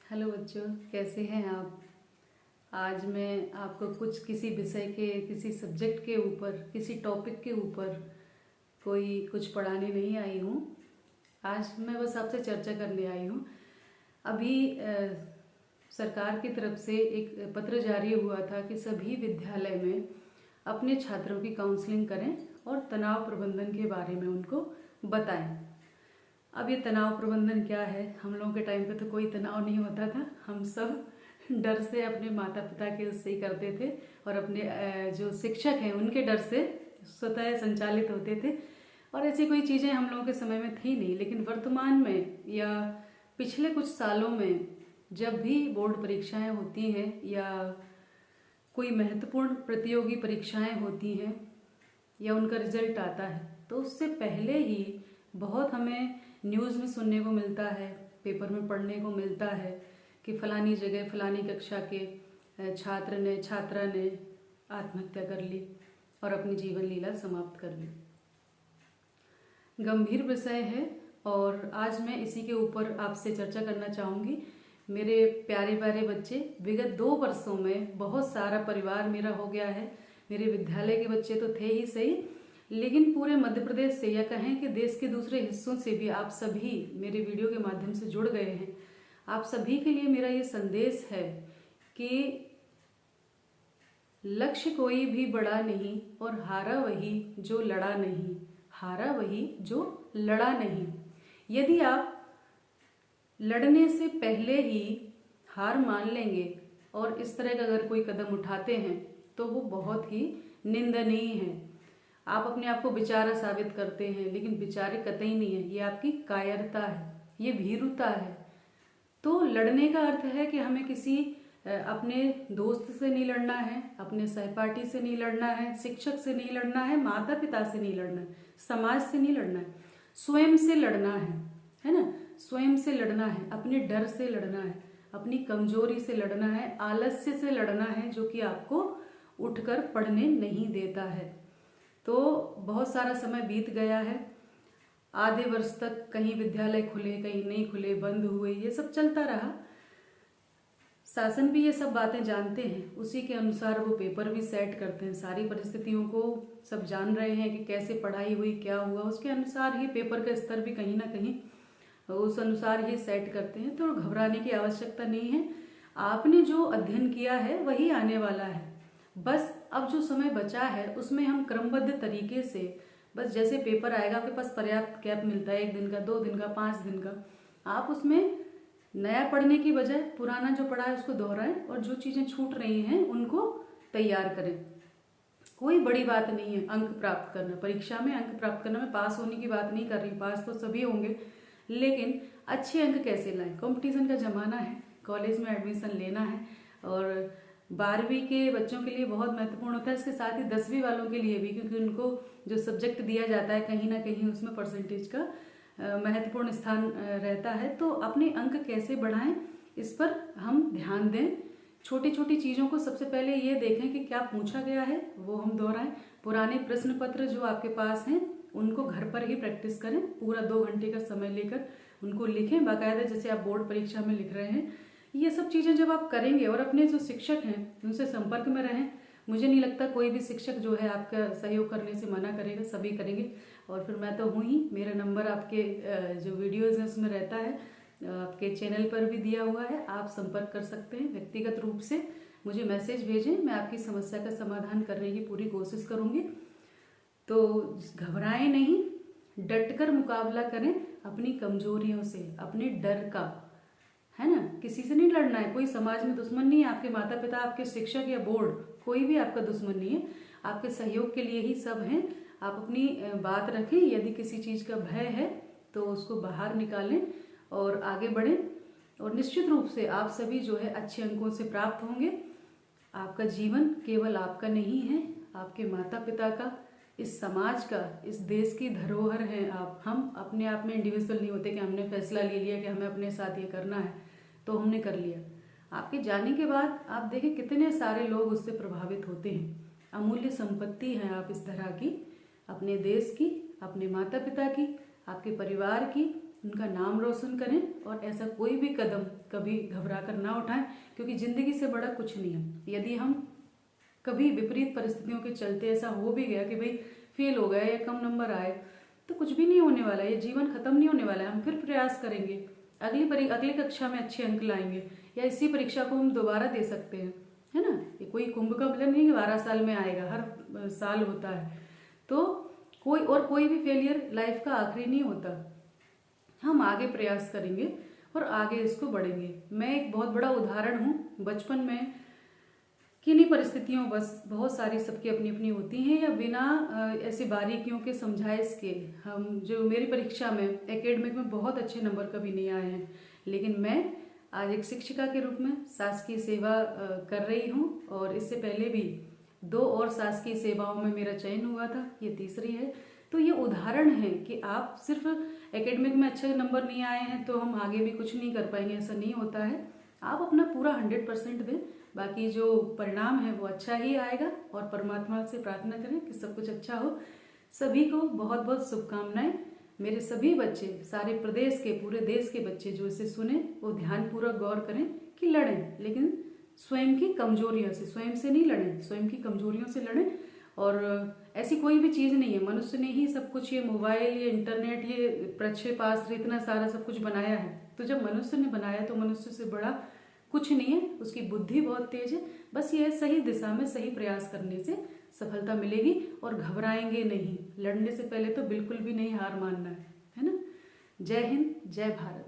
Hello बच्चों, कैसे हैं आप। आज मैं आपको किसी विषय के, किसी सब्जेक्ट के ऊपर, किसी टॉपिक के ऊपर कुछ पढ़ाने नहीं आई हूँ। आज मैं बस आपसे चर्चा करने आई हूँ। अभी सरकार की तरफ से एक पत्र जारी हुआ था कि सभी विद्यालय में अपने छात्रों की काउंसलिंग करें और तनाव प्रबंधन के बारे में उनको बताएं। अब ये तनाव प्रबंधन क्या है, हम लोगों के टाइम पे तो कोई तनाव नहीं होता था। हम सब डर से अपने माता पिता के उससे ही करते थे और अपने जो शिक्षक हैं उनके डर से स्वतः संचालित होते थे। और ऐसी कोई चीज़ें हम लोगों के समय में थी नहीं। लेकिन वर्तमान में या पिछले कुछ सालों में जब भी बोर्ड परीक्षाएं होती हैं या कोई महत्वपूर्ण प्रतियोगी परीक्षाएं होती हैं या उनका रिजल्ट आता है, तो उससे पहले ही बहुत हमें न्यूज़ में सुनने को मिलता है, पेपर में पढ़ने को मिलता है कि फलानी जगह फलानी कक्षा के छात्रा ने आत्महत्या कर ली और अपनी जीवन लीला समाप्त कर ली। गंभीर विषय है और आज मैं इसी के ऊपर आपसे चर्चा करना चाहूँगी। मेरे प्यारे प्यारे बच्चे, विगत 2 वर्षों में बहुत सारा परिवार मेरा हो गया है। मेरे विद्यालय के बच्चे तो थे ही सही, लेकिन पूरे मध्य प्रदेश से या कहें कि देश के दूसरे हिस्सों से भी आप सभी मेरे वीडियो के माध्यम से जुड़ गए हैं। आप सभी के लिए मेरा ये संदेश है कि लक्ष्य कोई भी बड़ा नहीं और हारा वही जो लड़ा नहीं, हारा वही जो लड़ा नहीं। यदि आप लड़ने से पहले ही हार मान लेंगे और इस तरह का अगर कोई कदम उठाते हैं तो वो बहुत ही निंदनीय है। आप अपने आप को बेचारा साबित करते हैं, लेकिन बेचारे कतई नहीं है। ये आपकी कायरता है, ये भीरुता है। तो लड़ने का अर्थ है कि हमें किसी अपने दोस्त से नहीं लड़ना है, अपने सहपाठी से नहीं लड़ना है, शिक्षक से नहीं लड़ना है, माता पिता से नहीं लड़ना है, समाज से नहीं लड़ना है, स्वयं से लड़ना है ना। स्वयं से लड़ना है, अपने डर से लड़ना है, अपनी कमजोरी से लड़ना है, आलस्य से लड़ना है जो कि आपको उठकर पढ़ने नहीं देता है। तो बहुत सारा समय बीत गया है। आधे वर्ष तक कहीं विद्यालय खुले, कहीं नहीं खुले, बंद हुए, ये सब चलता रहा। शासन भी ये सब बातें जानते हैं, उसी के अनुसार वो पेपर भी सेट करते हैं। सारी परिस्थितियों को सब जान रहे हैं कि कैसे पढ़ाई हुई, क्या हुआ, उसके अनुसार ही पेपर का स्तर भी कहीं ना कहीं उस अनुसार ही सेट करते हैं। तो घबराने की आवश्यकता नहीं है। आपने जो अध्ययन किया है वही आने वाला है। बस अब जो समय बचा है उसमें हम क्रमबद्ध तरीके से, बस जैसे पेपर आएगा आपके पास पर्याप्त गैप मिलता है, 1 दिन का, 2 दिन का, 5 दिन का, आप उसमें नया पढ़ने की बजाय पुराना जो पढ़ा है उसको दोहराएं और जो चीज़ें छूट रही हैं उनको तैयार करें। कोई बड़ी बात नहीं है अंक प्राप्त करना, परीक्षा में अंक प्राप्त करना। मैं पास होने की बात नहीं कर रही, पास तो सभी होंगे, लेकिन अच्छे अंक कैसे लाएं। कंपटीशन का ज़माना है, कॉलेज में एडमिशन लेना है और 12वीं के बच्चों के लिए बहुत महत्वपूर्ण होता है, इसके साथ ही 10वीं वालों के लिए भी, क्योंकि उनको जो सब्जेक्ट दिया जाता है कहीं ना कहीं उसमें परसेंटेज का महत्वपूर्ण स्थान रहता है। तो अपने अंक कैसे बढ़ाएं इस पर हम ध्यान दें। छोटी छोटी चीज़ों को सबसे पहले ये देखें कि क्या पूछा गया है, वो हम दोहराएं। पुराने प्रश्न पत्र जो आपके पास हैं उनको घर पर ही प्रैक्टिस करें, पूरा 2 घंटे का समय लेकर उनको लिखें बाकायदा, जैसे आप बोर्ड परीक्षा में लिख रहे हैं। ये सब चीज़ें जब आप करेंगे और अपने जो शिक्षक हैं उनसे संपर्क में रहें, मुझे नहीं लगता कोई भी शिक्षक जो है आपका सहयोग करने से मना करेगा, सभी करेंगे। और फिर मैं तो हूँ ही, मेरा नंबर आपके जो वीडियोज़ हैं उसमें रहता है, आपके चैनल पर भी दिया हुआ है, आप संपर्क कर सकते हैं। व्यक्तिगत रूप से मुझे मैसेज भेजें, मैं आपकी समस्या का समाधान करने की पूरी कोशिश करूँगी। तो घबराएं नहीं, डटकर मुकाबला करें अपनी कमजोरियों से, अपने डर का, है ना। किसी से नहीं लड़ना है, कोई समाज में दुश्मन नहीं है। आपके माता पिता, आपके शिक्षक या बोर्ड, कोई भी आपका दुश्मन नहीं है। आपके सहयोग के लिए ही सब हैं। आप अपनी बात रखें, यदि किसी चीज़ का भय है तो उसको बाहर निकालें और आगे बढ़ें। और निश्चित रूप से आप सभी जो है अच्छे अंकों से प्राप्त होंगे। आपका जीवन केवल आपका नहीं है, आपके माता पिता का, इस समाज का, इस देश की धरोहर हैं आप। हम अपने आप में इंडिविजुअल नहीं होते कि हमने फैसला ले लिया कि हमें अपने साथ ये करना है तो हमने कर लिया। आपके जाने के बाद आप देखें कितने सारे लोग उससे प्रभावित होते हैं। अमूल्य संपत्ति हैं आप इस तरह की, अपने देश की, अपने माता पिता की, आपके परिवार की, उनका नाम रोशन करें और ऐसा कोई भी कदम कभी घबरा कर ना उठाएं, क्योंकि ज़िंदगी से बड़ा कुछ नहीं है। यदि हम कभी विपरीत परिस्थितियों के चलते ऐसा हो भी गया कि भाई फेल हो गए या कम नंबर आए, तो कुछ भी नहीं होने वाला है, ये जीवन खत्म नहीं होने वाला है। हम फिर प्रयास करेंगे, अगली कक्षा में अच्छे अंक लाएंगे, या इसी परीक्षा को हम दोबारा दे सकते हैं, है ना। ये कोई कुंभ का मतलब नहीं कि 12 साल में आएगा, हर साल होता है। तो कोई भी फेलियर लाइफ का आखिरी नहीं होता। हम आगे प्रयास करेंगे और आगे इसको बढ़ेंगे। मैं एक बहुत बड़ा उदाहरण हूँ। बचपन में किन्हीं परिस्थितियों बस बहुत सारी सबकी अपनी अपनी होती हैं, या बिना ऐसी बारीकियों के समझाइश के हम जो मेरी परीक्षा में एकेडमिक में बहुत अच्छे नंबर कभी नहीं आए हैं, लेकिन मैं आज एक शिक्षिका के रूप में शासकीय सेवा कर रही हूँ, और इससे पहले भी 2 और शासकीय सेवाओं में मेरा चयन हुआ था, ये तीसरी है। तो ये उदाहरण है कि आप सिर्फ एकेडमिक में अच्छे नंबर नहीं आए हैं तो हम आगे भी कुछ नहीं कर पाएंगे, ऐसा नहीं होता है। आप अपना पूरा 100% दें, बाकी जो परिणाम है वो अच्छा ही आएगा, और परमात्मा से प्रार्थना करें कि सब कुछ अच्छा हो। सभी को बहुत बहुत शुभकामनाएं। मेरे सभी बच्चे, सारे प्रदेश के, पूरे देश के बच्चे जो इसे सुने वो ध्यानपूर्वक गौर करें कि लड़ें, लेकिन स्वयं की कमजोरियों से, स्वयं से नहीं लड़ें, स्वयं की कमजोरियों से लड़ें। और ऐसी कोई भी चीज़ नहीं है, मनुष्य ने ही सब कुछ, ये मोबाइल, ये इंटरनेट, ये प्रक्षेपास्त्र, इतना सारा सब कुछ बनाया है। तो जब मनुष्य ने बनाया तो मनुष्य से बड़ा कुछ नहीं है, उसकी बुद्धि बहुत तेज है। बस ये सही दिशा में सही प्रयास करने से सफलता मिलेगी, और घबराएंगे नहीं। लड़ने से पहले तो बिल्कुल भी नहीं हार मानना है ना। जय हिंद, जय भारत।